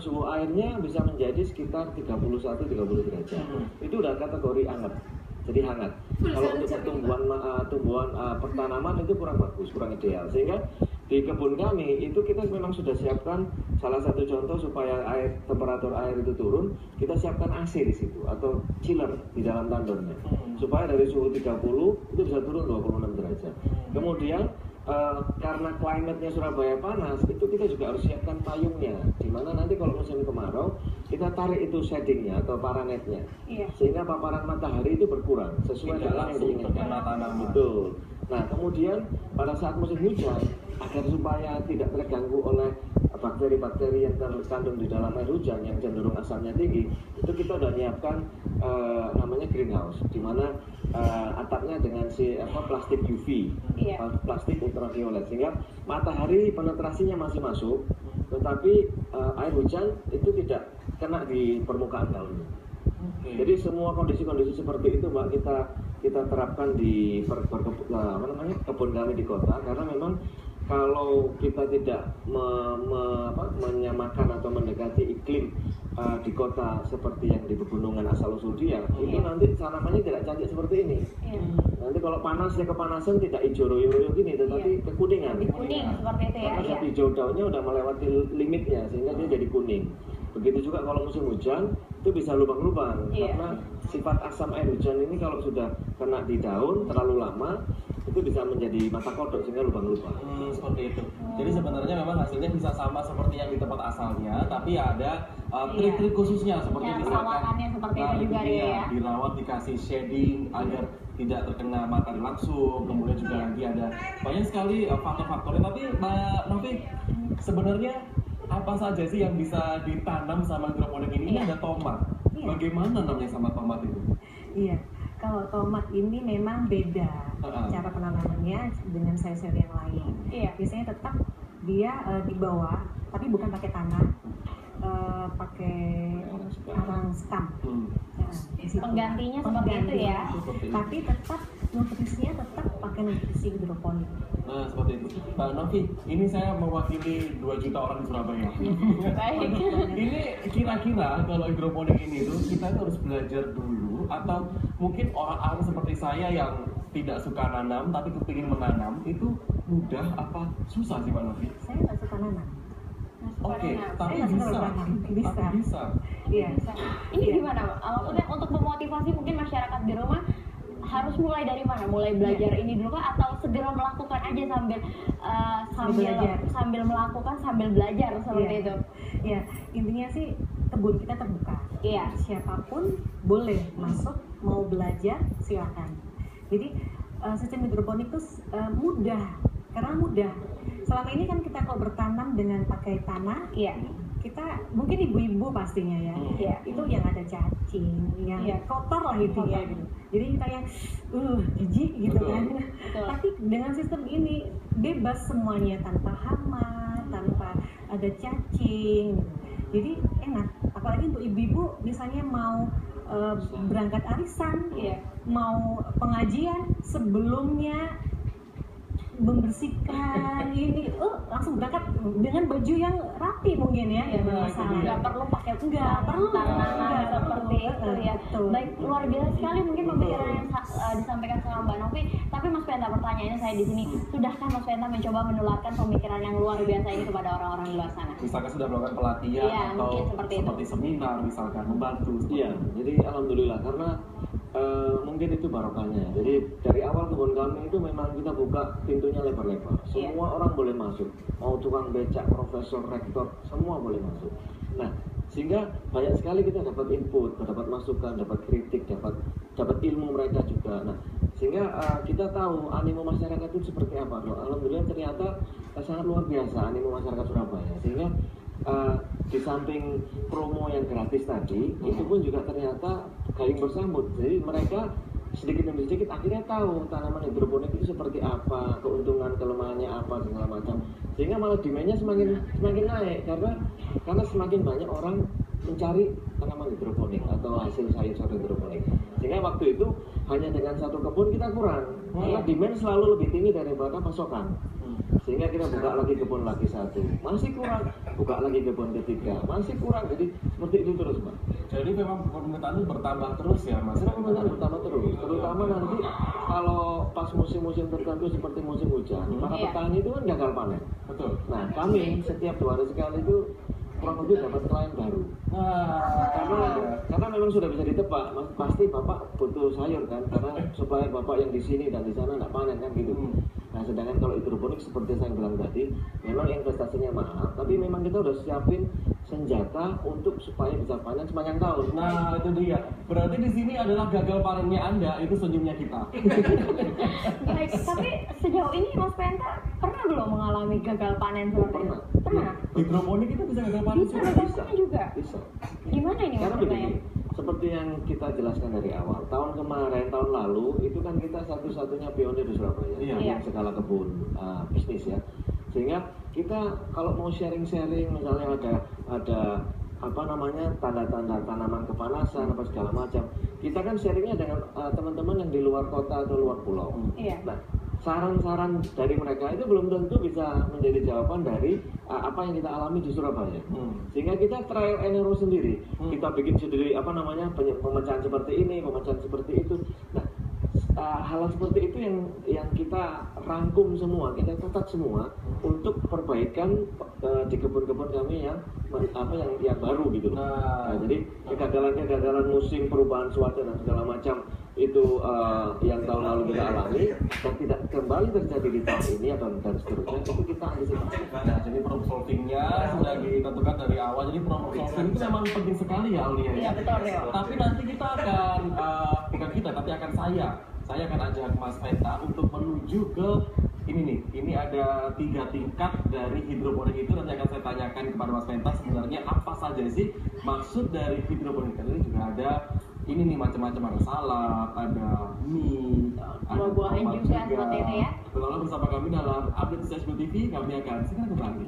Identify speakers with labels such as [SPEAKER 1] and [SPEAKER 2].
[SPEAKER 1] suhu airnya bisa menjadi sekitar 31-30 derajat. Itu udah kategori hangat. Jadi hangat. Kalau untuk tumbuhan pertanaman itu kurang bagus, kurang ideal. Sehingga di kebun kami itu kita memang sudah siapkan salah satu contoh supaya temperatur air itu turun, kita siapkan AC di situ atau chiller di dalam tandonnya. Supaya dari suhu 30 itu bisa turun 26 derajat. Kemudian karena klimatnya Surabaya panas, itu kita juga harus siapkan payungnya. Dimana nanti kalau musim kemarau, kita tarik itu shadingnya atau paranetnya, sehingga paparan matahari itu berkurang sesuai dengan yang diinginkan. Betul. Nah, kemudian pada saat musim hujan, agar supaya tidak terganggu oleh bakteri-bakteri yang terkandung di dalam air hujan yang cenderung asamnya tinggi, itu kita udah nyiapkan namanya greenhouse, di mana atapnya dengan plastik UV, plastik ultraviolet, sehingga matahari penetrasinya masih masuk, tetapi air hujan itu tidak kena di permukaan daunnya. Jadi semua kondisi-kondisi seperti itu Mbak kita terapkan di kebun kami di kota, karena memang kalau kita tidak menyamakan atau mendekati iklim di kota seperti yang di pegunungan asal-usul dia, itu nanti tanamannya tidak cantik seperti ini. Nanti kalau panas ya kepanasan tidak hijau royo-royo gini, tetapi kekuningan.
[SPEAKER 2] Kuning seperti itu ya.
[SPEAKER 1] Karena hijau daunnya udah melewati limitnya sehingga dia jadi kuning. Begitu juga kalau musim hujan itu bisa lubang-lubang, karena sifat asam air hujan ini kalau sudah kena di daun terlalu lama itu bisa menjadi mata kodok sehingga lubang-lubang.
[SPEAKER 3] Seperti itu. Jadi sebenarnya memang hasilnya bisa sama seperti yang di tempat asalnya, tapi ada trik-trik khususnya seperti misalkan
[SPEAKER 2] seperti itu juga ya.
[SPEAKER 3] Dirawat, dikasih shading agar tidak terkena matahari langsung. Kemudian juga nanti ada banyak sekali faktor-faktornya. Tapi Mbak Novi, sebenarnya apa saja sih yang bisa ditanam sama hidroponik ini? Ini ada tomat. Bagaimana namanya sama tomat itu?
[SPEAKER 4] Iya, kalau tomat ini memang beda cara penanamannya dengan sayur-sayur yang lain. Biasanya tetap dia di bawah, tapi bukan pakai tanah, pakai arang stam.
[SPEAKER 2] Penggantinya seperti itu ya.
[SPEAKER 4] Tapi tetap nutrisinya tetap pakai nutrisi hidroponik.
[SPEAKER 3] Nah, seperti itu. Mbak Novi, ini saya mewakili 2 juta orang di Surabaya.
[SPEAKER 2] Baik.
[SPEAKER 3] Ini kira-kira kalau hidroponik ini tuh kita harus belajar dulu, atau mungkin orang-orang seperti saya yang tidak suka nanam tapi kepingin menanam, itu mudah apa susah sih Mbak Novi?
[SPEAKER 4] Saya nggak suka nanam.
[SPEAKER 3] Oke, tapi bisa.
[SPEAKER 4] Iya.
[SPEAKER 2] Ini gimana, Mbak? Maksudnya untuk memotivasi mungkin masyarakat di rumah harus mulai dari mana? Mulai belajar ini dulu kah, atau segera melakukan aja sambil melakukan sambil belajar seperti itu?
[SPEAKER 4] Ya, intinya sih kebun kita terbuka. Siapapun boleh masuk, mau belajar silakan. Jadi sistem hidroponik itu mudah, karena mudah. Selama ini kan kita kalau bertanam dengan pakai tanah, kita mungkin ibu-ibu pastinya itu yang ada cacing, yang kotor lah itu ya gitu. Jadi kita yang jijik gitu kan. Tapi dengan sistem ini bebas semuanya, tanpa hama, tanpa ada cacing. Jadi enak. Apalagi untuk ibu-ibu misalnya mau berangkat arisan, mau pengajian, sebelumnya membersihkan ini langsung berangkat dengan baju yang rapi mungkin ya,
[SPEAKER 2] nggak perlu pakai tanah seperti itu ya. Baik, luar biasa sekali mungkin pemikiran yang disampaikan sama Mbak Novi. Tapi Mas Penta, pertanyaannya saya di sini, sudahkah Mas Penta mencoba menularkan pemikiran yang luar biasa ini kepada orang-orang di luar sana?
[SPEAKER 3] Misalkan sudah melakukan pelatihan atau seperti seminar misalkan, membantu.
[SPEAKER 1] Iya, jadi alhamdulillah karena mungkin itu barokahnya. Jadi dari awal kebun kami itu memang kita buka pintunya lebar-lebar. Semua orang boleh masuk. Mau tukang becak, profesor, rektor, semua boleh masuk. Nah, sehingga banyak sekali kita dapat input, dapat masukan, dapat kritik, dapat ilmu mereka juga. Nah, sehingga kita tahu animo masyarakat itu seperti apa. Alhamdulillah ternyata sangat luar biasa animo masyarakat Surabaya. Sehingga di samping promo yang gratis tadi, itu pun juga ternyata gayung bersambut. Jadi mereka sedikit demi sedikit akhirnya tahu tanaman hidroponik itu seperti apa, keuntungan, kelemahannya apa, segala macam. Sehingga malah demand-nya semakin naik karena semakin banyak orang mencari tanaman hidroponik atau hasil sayur hidroponik. Sehingga waktu itu hanya dengan satu kebun kita kurang, karena demand selalu lebih tinggi daripada pasokan. Sehingga kita buka lagi kebun lagi satu, masih kurang, buka lagi kebun ketiga, masih kurang. Jadi seperti itu terus, Pak.
[SPEAKER 3] Jadi memang permintaan itu bertambah terus ya, Mas.
[SPEAKER 1] Permintaan bertambah terus, terutama nanti kalau pas musim-musim tertentu seperti musim hujan, para petani itu kan gagal panen.
[SPEAKER 3] Betul.
[SPEAKER 1] Nah, kami setiap 2 hari sekali itu kurang lebih dapat klien baru. Karena memang sudah bisa ditebak, pasti bapak butuh sayur kan, karena supaya bapak yang di sini dan di sana nggak panen kan gitu. Nah, sedangkan kalau hidroponik seperti saya bilang tadi, memang investasinya mahal, tapi memang kita udah siapin senjata untuk supaya bisa panen sepanjang tahun.
[SPEAKER 3] Nah, itu dia. Berarti di sini adalah gagal panennya Anda, itu senyumnya kita.
[SPEAKER 2] Baik, tapi sejauh ini Mas Penta pernah belum mengalami gagal panen seperti itu? Pernah.
[SPEAKER 3] Hidroponik itu bisa gagal panen
[SPEAKER 2] Bisa gagal panen juga.
[SPEAKER 1] Bisa.
[SPEAKER 2] Gimana ini Mas
[SPEAKER 1] Karena
[SPEAKER 2] Penta ya?
[SPEAKER 1] begini, seperti yang kita jelaskan dari awal, tahun kemarin, tahun lalu itu kan kita satu-satunya pionir di Surabaya yang skala kebun bisnis ya. Sehingga kita kalau mau sharing-sharing, misalnya ada apa namanya tanda-tanda tanaman kepanasan apa segala macam, kita kan sharingnya dengan teman-teman yang di luar kota atau luar pulau. Nah, saran-saran dari mereka itu belum tentu bisa menjadi jawaban dari apa yang kita alami di Surabaya. Sehingga kita trial and error sendiri. Kita bikin sendiri apa namanya pemecahan seperti ini, pemecahan seperti itu. Nah, hal seperti itu yang kita rangkum semua, kita catat semua untuk perbaikan di kebun-kebun kami yang baru gitu. Nah, jadi kegagalan musim, perubahan cuaca dan segala macam itu yang tahun lalu kita alami dan tidak kembali terjadi di tahun ini dan seterusnya, itu kita antisipasi.
[SPEAKER 3] Nah, jadi problem solvingnya sudah ditentukan dari awal. Jadi problem solving itu memang penting sekali ya, Aulia.
[SPEAKER 2] Iya, betul ya.
[SPEAKER 3] Tapi nanti kita akan bukan kita, tapi akan saya akan ajak Mas Penta untuk menuju ke ini nih. Ini ada 3 tingkat dari hidroponik itu. Nanti akan saya tanyakan kepada Mas Penta sebenarnya apa saja sih maksud dari hidroponik. Ini juga ada ini nih macam-macam, ada salad, ada mie, ada
[SPEAKER 2] buah-buahan juga seperti itu ya.
[SPEAKER 3] Tetaplah bersama kami dalam update CSGO TV. Kami akan segera kembali.